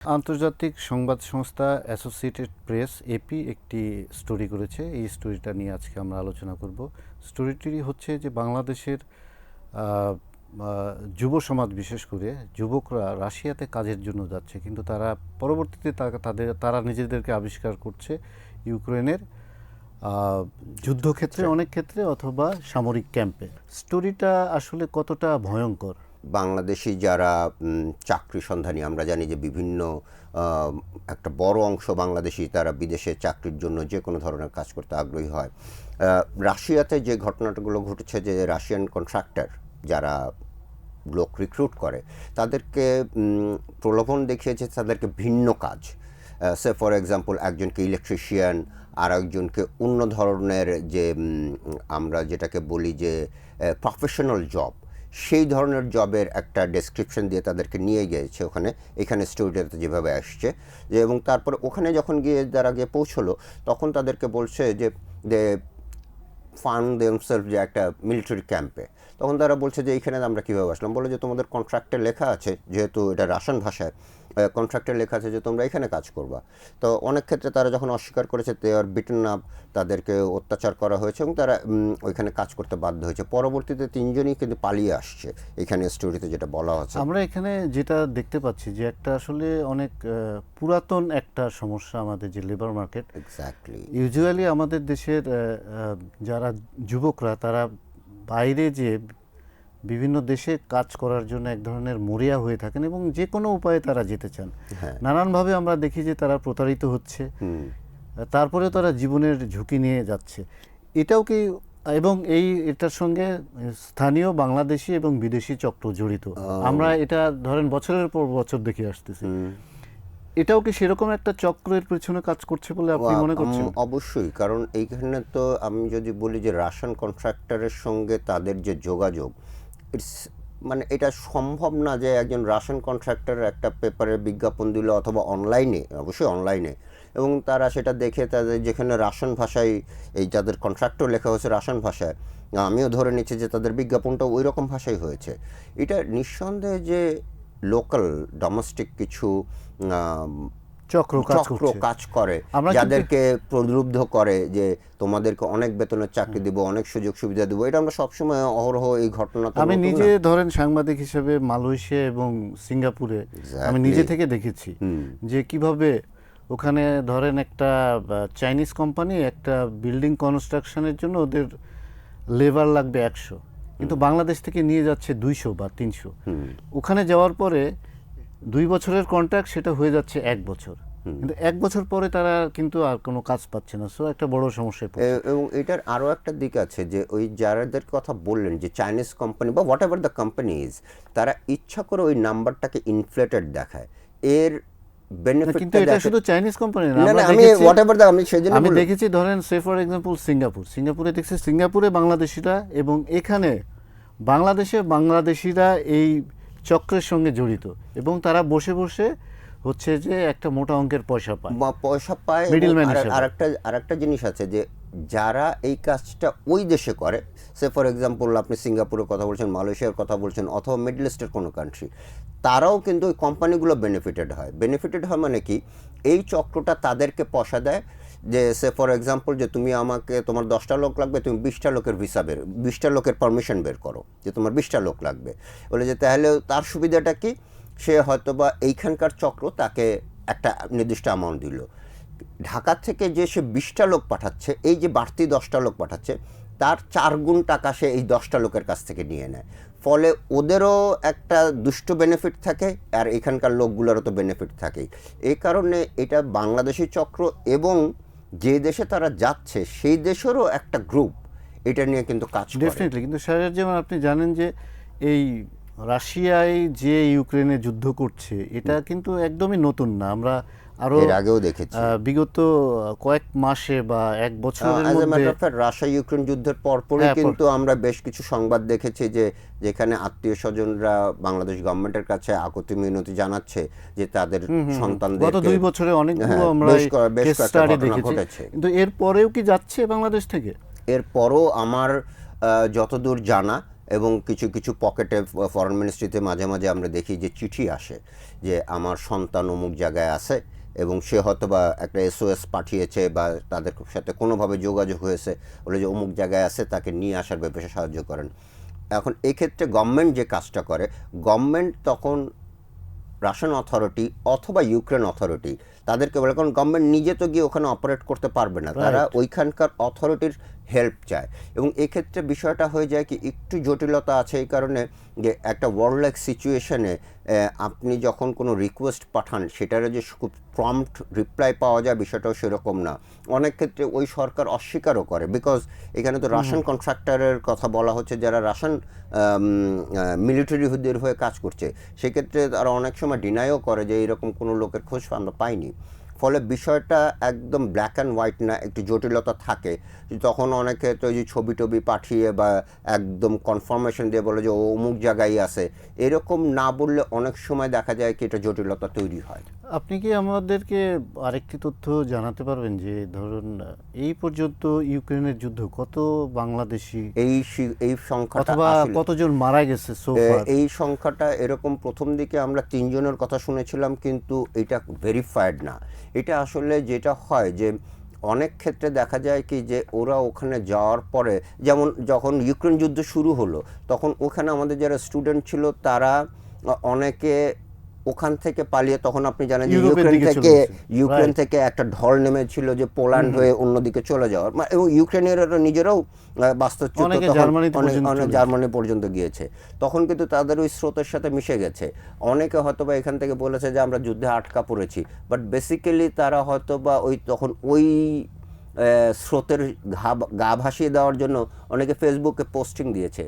আন্তর্জাতিক সংবাদ সংস্থা অ্যাসোসিয়েটেড প্রেস এপি একটি স্টোরি করেছে। এই স্টোরিটা নিয়ে আজকে আমরা আলোচনা করব। স্টোরিটি হচ্ছে যে বাংলাদেশের আহ, আহ, যুব সমাজ, বিশেষ করে যুবকরা রাশিয়াতে কাজের জন্য যাচ্ছে, কিন্তু তারা পরবর্তীতে তারা নিজেদেরকে আবিষ্কার করছে ইউক্রেনের যুদ্ধক্ষেত্রে, অনেক ক্ষেত্রে অথবা সামরিক ক্যাম্পে। স্টোরিটা আসলে কতটা ভয়ঙ্কর। বাংলাদেশি যারা চাকরি সন্ধানী, আমরা জানি যে বিভিন্ন একটা বড় অংশ বাংলাদেশি তারা বিদেশে চাকরির জন্য যে কোনো ধরনের কাজ করতে আগ্রহী হয়। রাশিয়াতে যে ঘটনাগুলো ঘটেছে, যে রাশিয়ান কন্ট্রাক্টর যারা লোক রিক্রুট করে তাদেরকে প্রলোভন দেখিয়েছে তাদেরকে ভিন্ন কাজ, সে ফর এক্সাম্পল একজনকে ইলেকট্রিশিয়ান, আর একজনকে অন্য ধরনের যে আমরা যেটাকে বলি যে প্রফেশনাল জব, সেই ধরনের জবের একটা ডেসক্রিপশন দিয়ে তাদেরকে নিয়ে গিয়েছে ওখানে। এখানে স্টোরিটাতে যেভাবে আসছে যে, এবং তারপরে ওখানে যখন তারা গিয়ে পৌঁছলো তখন তাদেরকে বলছে যে ফান্ড দেমসেলফ, যে একটা মিলিটারি ক্যাম্পে। তখন তারা বলছে যে এইখানে আমরা কীভাবে আসলাম, বলে যে তোমাদের কন্ট্রাক্টে লেখা আছে, যেহেতু এটা রাশিয়ান ভাষায় কন্ট্রাক্টে লেখা আছে যে তোমরা এখানে কাজ করবা। তো অনেক ক্ষেত্রে তারা যখন অস্বীকার করেছে, দে আর বিটেন আপ, তাদেরকে অত্যাচার করা হয়েছে এবং তারা ওইখানে কাজ করতে বাধ্য হয়েছে। পরবর্তীতে তিনজনই কিন্তু পালিয়ে আসছে, এখানে স্টোরিতে যেটা বলা হচ্ছে। আমরা এখানে যেটা দেখতে পাচ্ছি যে একটা আসলে অনেক পুরাতন একটা সমস্যা আমাদের, যে লেবার মার্কেট। এক্স্যাক্টলি। ইউজুয়ালি আমাদের দেশের যারা যুবকরা, তারা বাইরে যে বিভিন্ন দেশে কাজ করার জন্য এক ধরনের মরিয়া হয়ে থাকেন এবং যে কোনো উপায়ে তারা যেতে চান। নানানভাবে আমরা দেখি যে তারা প্রতারিত হচ্ছে, তারপরেও তারা জীবনের ঝুঁকি নিয়ে যাচ্ছে। এটাও কি, এবং এটার সঙ্গে স্থানীয় বাংলাদেশি এবং বিদেশি চক্র জড়িত। আমরা এটা ধরেন বছরের পর বছর দেখে আসতেছি। এটাও কি সেরকম একটা চক্রের পেছনে কাজ করছে বলে আপনি মনে করছেন? অবশ্যই, কারণ এইখানে তো আমি যদি বলি যে রাশিয়ান কন্ট্রাক্টরের সঙ্গে তাদের যে যোগাযোগ, ইটস মানে এটা সম্ভব না যে একজন রাশিয়ান কন্ট্রাক্টর একটা পেপারে বিজ্ঞাপন দিল অথবা অনলাইনে, অবশ্যই অনলাইনে, এবং তারা সেটা দেখে তাদের যেখানে রাশিয়ান ভাষায় এই যাদের কন্ট্রাক্টর লেখা হয়েছে রাশিয়ান ভাষায়, আমিও ধরে নিচ্ছি যে তাদের বিজ্ঞাপনটা ওই রকম ভাষায় হয়েছে। এটা নিঃসন্দেহে যে লোকাল ডোমেস্টিক কিছু চক্র কাজ করে, যাদেরকে প্রলুব্ধ করে যে তোমাদেরকে অনেক বেতনের চাকরি দিব, অনেক সুযোগ সুবিধা দিব। এটা আমরা সবসময় অহরহ এই ঘটনা, আমি নিজে ধরেন সাংবাদিক হিসেবে মালয়েশিয়া এবং সিঙ্গাপুরে আমি নিজে থেকে দেখেছি যে কিভাবে ওখানে ধরেন একটা চাইনিজ কোম্পানি একটা বিল্ডিং কনস্ট্রাকশনের জন্য ওদের লেবার লাগবে 100, কিন্তু বাংলাদেশ থেকে নিয়ে যাচ্ছে 200 বা 300। ওখানে যাওয়ার পরে 2 বছরের কন্ট্রাক্ট, সেটা হয়ে যাচ্ছে 1 বছর, কিন্তু 1 বছর পরে তারা কিন্তু আর কোনো কাজ পাচ্ছে না। সো একটা বড় সমস্যায় পড়ছে। এবং এটার আরও একটা দিক আছে যে ওই যারাদের কথা বললেন যে চাইনিজ কোম্পানি বা what ever the company is, তারা ইচ্ছা করে ওই নাম্বারটাকে ইনফ্লেটেড দেখায়। এর কিন্তু এটা শুধু চাইনিজ কোম্পানি না, আমি দেখেছি ধরেন সে ফর এক্সাম্পল সিঙ্গাপুরে দেখছি, সিঙ্গাপুরে বাংলাদেশিরা এবং এখানে বাংলাদেশিরা এই চক্রের সঙ্গে জড়িত, এবং তারা বসে বসে হচ্ছে যে একটা মোটা অঙ্কের পয়সা পায়। আর একটা জিনিস আছে যে যারা এই কাজটা ওই দেশে করে, সে ফর এক্সাম্পল আপনি সিঙ্গাপুরের কথা বলছেন, মালয়েশিয়ার কথা বলছেন, অথবা মিডল ইস্টের কোনো কান্ট্রি, তারাও কিন্তু ওই কোম্পানিগুলো বেনিফিটেড হয় মানে কি, এই চক্রটা তাদেরকে পয়সা দেয় যে সে ফর এক্সাম্পল যে তুমি আমাকে, তোমার 10টা লোক লাগবে, তুমি 20টা লোকের ভিসা 20টা লোকের পারমিশন বের করো যে তোমার 20টা লোক লাগবে। বলে যে তাহলে তার সুবিধাটা কি, সে হয়তোবা এইখানকার চক্র তাকে একটা নির্দিষ্ট অ্যামাউন্ট দিল, ঢাকা থেকে যে সে 20টা লোক পাঠাচ্ছে, এই যে বাড়তি 10টা লোক পাঠাচ্ছে, তার 4 গুণ টাকা সে এই 10টা লোকের কাছ থেকে নিয়ে নেয়। ফলে ওদেরও একটা দুষ্ট বেনিফিট থাকে, আর এখানকার লোকগুলোরও তো বেনিফিট থাকেই। এই কারণে এটা বাংলাদেশি চক্র এবং যে দেশে তারা যাচ্ছে সেই দেশেরও একটা গ্রুপ এটা নিয়ে কিন্তু কাজ করে। ডেফিনেটলি। কিন্তু স্যার, যেমন আপনি জানেন যে এই রাশিয়ায় যে ইউক্রেনে যুদ্ধ করছে, এটা কিন্তু একদমই নতুন না। আমরা আরো এর আগেও দেখেছি বিগত কয়েক মাসে বা 1 বছরের মধ্যে রাশিয়া ইউক্রেন যুদ্ধের পরপরই কিন্তু আমরা বেশ কিছু সংবাদ দেখেছি যে যেখানে আত্মীয় স্বজনরা বাংলাদেশ গভর্নমেন্টের কাছে আকুতি মিনতি জানাচ্ছে যে তাদের সন্তানদের গত 2 বছরে অনেকগুলো আমরা কেস স্টাডি দেখেছি। কিন্তু এর পরেও কি যাচ্ছে বাংলাদেশ থেকে? এরপরও আমার যতদূর জানা এবং কিছু কিছু পকেটে ফরেন মিনিস্ট্রিতে মাঝে মাঝে আমরা দেখি যে চিঠি আসে যে আমার সন্তান অমুক জায়গায় আছে এবং সে হয়তো বা একটা SOS পাঠিয়েছে বা তাদের সাথে কোনোভাবে যোগাযোগ হয়েছে, বলে যে অমুক জায়গায় আছে, তাকে নিয়ে আসার ব্যাপারে সাহায্য করেন। এখন এক্ষেত্রে গভর্নমেন্ট যে কাজটা করে, গভর্নমেন্ট তখন রাশিয়ান অথরিটি অথবা ইউক্রেন অথরিটি তাদেরকে বলে, কারণ গভর্নমেন্ট নিজে তো গিয়ে ওখানে অপারেট করতে পারবে না, তারা ওইখানকার অথরিটির হেল্প চায়। এবং এক্ষেত্রে বিষয়টা হয়ে যায় কি একটু জটিলতা আছে, এই কারণে যে একটা ওয়ার্ল্ড লাইক সিচুয়েশনে আপনি যখন কোনো রিকোয়েস্ট পাঠান সেটার যে খুব প্রম্পট রিপ্লাই পাওয়া যায় বিষয়টাও সেরকম না। অনেক ক্ষেত্রে ওই সরকার অস্বীকারও করে, বিকজ এখানে তো রাশিয়ান কন্ট্রাক্টরের কথা বলা হচ্ছে যারা রাশিয়ান মিলিটারিদের হয়ে কাজ করছে, সেক্ষেত্রে তারা অনেক সময় ডিনাইও করে যে এইরকম কোনো লোকের খোঁজ আমরা পাইনি। ফলে বিষয়টা একদম ব্ল্যাক অ্যান্ড হোয়াইট না, একটু জটিলতা থাকে। তখন অনেকে তো এই যে ছবি টবি পাঠিয়ে বা একদম কনফার্মেশন দিয়ে বলে যে ও অমুক জায়গায় আছে, এরকম না বললে অনেক সময় দেখা যায় কি এটা জটিলতা তৈরি হয়। আপনি কি আমাদেরকে আরেকটি তথ্য জানাতে পারবেন যে ধরুন এই পর্যন্ত ইউক্রেনের যুদ্ধ কত বাংলাদেশি এই সংখ্যাটা অথবা আসলে কতজন মারা গেছে সো ফার? এই সংখ্যাটা এরকম প্রথম দিকে আমরা 3 জনের কথা শুনেছিলাম, কিন্তু এটা ভেরিফাইড না। এটা আসলে যেটা হয় যে অনেক ক্ষেত্রে দেখা যায় কি যে ওরা ওখানে যাওয়ার পরে, যেমন যখন ইউক্রেন যুদ্ধ শুরু হলো তখন ওখানে আমাদের যারা স্টুডেন্ট ছিল তারা অনেকে ওখান থেকে পালিয়ে, তখন আপনি জানেন যে ইউরোপের দিকে চলে গেছে। Ukraine Right. থেকে একটা ঢল নেমেছিল যে পোল্যান্ড হয়ে অন্যদিকে চলে যাওয়ার, এবং ইউক্রেনীয়রা নিজেরাও বাস্তুচ্যুত, অনেকে তখন জার্মানিতে পর্যন্ত অনেক চলে জার্মানি পর্যন্ত গিয়েছে। তখন কিন্তু তাদের ওই স্রোতের সাথে মিশে গেছে। অনেকে হয়তো বা এখান থেকে বলেছে যে আমরা যুদ্ধে আটকা পড়েছি, বাট বেসিক্যালি তারা হয়তো বা তখন ওই স্রোতের গা ভাসিয়ে দেওয়ার জন্য অনেকে ফেসবুকে পোস্টিং দিয়েছে।